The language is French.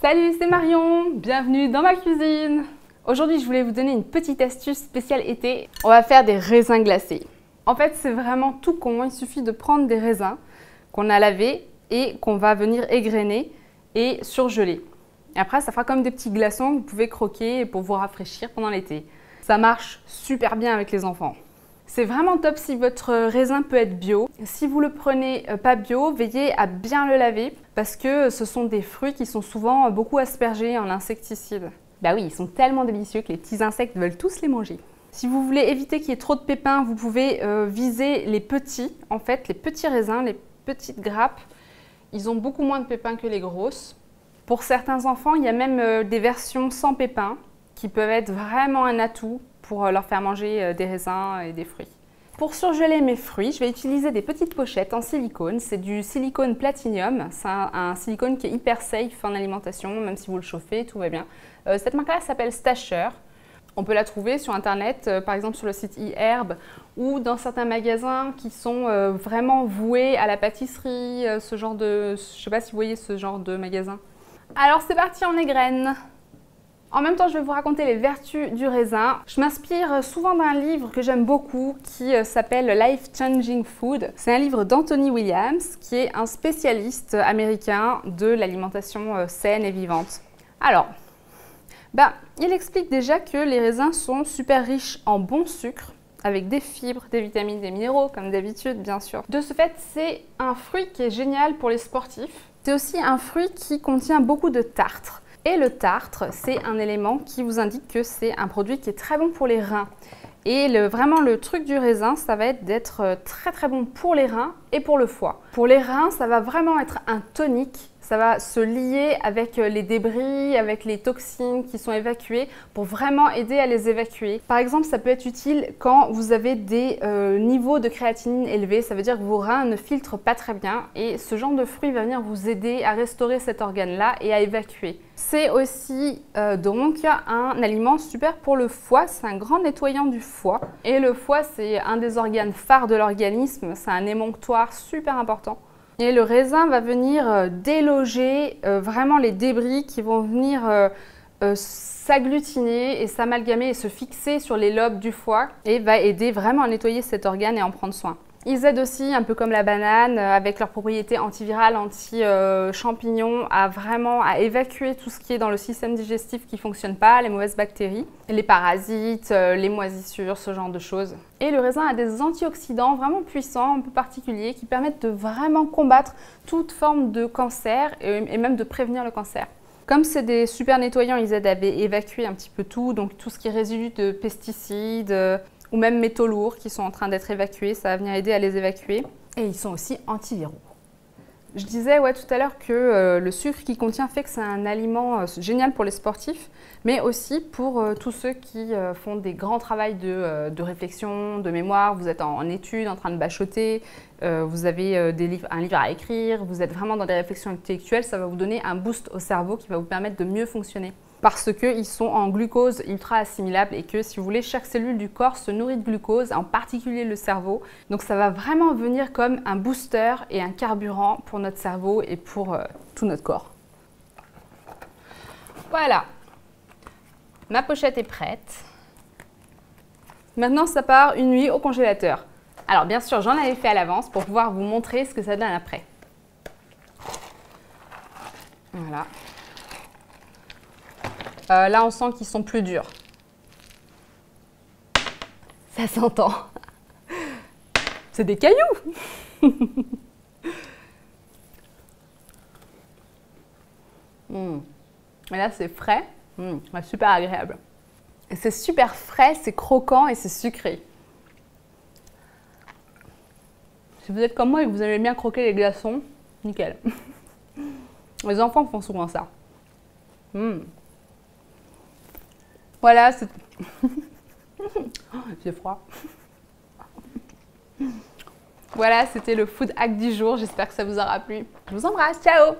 Salut, c'est Marion, bienvenue dans ma cuisine. Aujourd'hui, je voulais vous donner une petite astuce spéciale été. On va faire des raisins glacés. En fait, c'est vraiment tout con, il suffit de prendre des raisins qu'on a lavés et qu'on va venir égrener et surgeler. Et après, ça fera comme des petits glaçons que vous pouvez croquer pour vous rafraîchir pendant l'été. Ça marche super bien avec les enfants. C'est vraiment top si votre raisin peut être bio. Si vous le prenez pas bio, veillez à bien le laver parce que ce sont des fruits qui sont souvent beaucoup aspergés en insecticides. Bah oui, ils sont tellement délicieux que les petits insectes veulent tous les manger. Si vous voulez éviter qu'il y ait trop de pépins, vous pouvez viser les petits. En fait, les petits raisins, les petites grappes, ils ont beaucoup moins de pépins que les grosses. Pour certains enfants, il y a même des versions sans pépins qui peuvent être vraiment un atout pour leur faire manger des raisins et des fruits. Pour surgeler mes fruits, je vais utiliser des petites pochettes en silicone. C'est du silicone platinium. C'est un silicone qui est hyper safe en alimentation, même si vous le chauffez, tout va bien. Cette marque-là s'appelle Stasher. On peut la trouver sur internet, par exemple sur le site eHerb ou dans certains magasins qui sont vraiment voués à la pâtisserie, ce genre de... Je ne sais pas si vous voyez ce genre de magasin. Alors c'est parti, on égrène. En même temps, je vais vous raconter les vertus du raisin. Je m'inspire souvent d'un livre que j'aime beaucoup qui s'appelle Life Changing Food. C'est un livre d'Anthony Williams qui est un spécialiste américain de l'alimentation saine et vivante. Alors, il explique déjà que les raisins sont super riches en bons sucres, avec des fibres, des vitamines, des minéraux, comme d'habitude, bien sûr. De ce fait, c'est un fruit qui est génial pour les sportifs. C'est aussi un fruit qui contient beaucoup de tartre. Et le tartre, c'est un élément qui vous indique que c'est un produit qui est très bon pour les reins. Et vraiment le truc du raisin, ça va être d'être très très bon pour les reins et pour le foie. Pour les reins, ça va vraiment être un tonique. Ça va se lier avec les débris, avec les toxines qui sont évacuées pour vraiment aider à les évacuer. Par exemple, ça peut être utile quand vous avez des niveaux de créatinine élevés. Ça veut dire que vos reins ne filtrent pas très bien et ce genre de fruit va venir vous aider à restaurer cet organe-là et à évacuer. C'est aussi donc un aliment super pour le foie. C'est un grand nettoyant du foie. Et le foie, c'est un des organes phares de l'organisme. C'est un émonctoire super important. Et le raisin va venir déloger vraiment les débris qui vont venir s'agglutiner et s'amalgamer et se fixer sur les lobes du foie et va aider vraiment à nettoyer cet organe et à en prendre soin. Ils aident aussi, un peu comme la banane, avec leurs propriétés antivirales, anti-champignons, à évacuer tout ce qui est dans le système digestif qui ne fonctionne pas, les mauvaises bactéries, les parasites, les moisissures, ce genre de choses. Et le raisin a des antioxydants vraiment puissants, un peu particuliers, qui permettent de vraiment combattre toute forme de cancer et même de prévenir le cancer. Comme c'est des super nettoyants, ils aident à évacuer un petit peu tout, donc tout ce qui est résidus de pesticides, ou même métaux lourds qui sont en train d'être évacués, ça va venir aider à les évacuer. Et ils sont aussi antiviraux. Je disais tout à l'heure que le sucre qu'il contient fait que c'est un aliment génial pour les sportifs, mais aussi pour tous ceux qui font des grands travaux de réflexion, de mémoire. Vous êtes en études, en train de bachoter, vous avez un livre à écrire, vous êtes vraiment dans des réflexions intellectuelles, ça va vous donner un boost au cerveau qui va vous permettre de mieux fonctionner. Parce qu'ils sont en glucose ultra assimilable et que, si vous voulez, chaque cellule du corps se nourrit de glucose, en particulier le cerveau. Donc ça va vraiment venir comme un booster et un carburant pour notre cerveau et pour tout notre corps. Voilà, ma pochette est prête. Maintenant, ça part une nuit au congélateur. Alors bien sûr, j'en avais fait à l'avance pour pouvoir vous montrer ce que ça donne après. Voilà. Là, on sent qu'ils sont plus durs. Ça s'entend. C'est des cailloux. Et là, c'est frais. Super agréable. C'est super frais, c'est croquant et c'est sucré. Si vous êtes comme moi et que vous aimez bien croquer les glaçons, nickel. Les enfants font souvent ça. Voilà, c'est... J'ai froid. Voilà, c'était le food hack du jour. J'espère que ça vous aura plu. Je vous embrasse, ciao!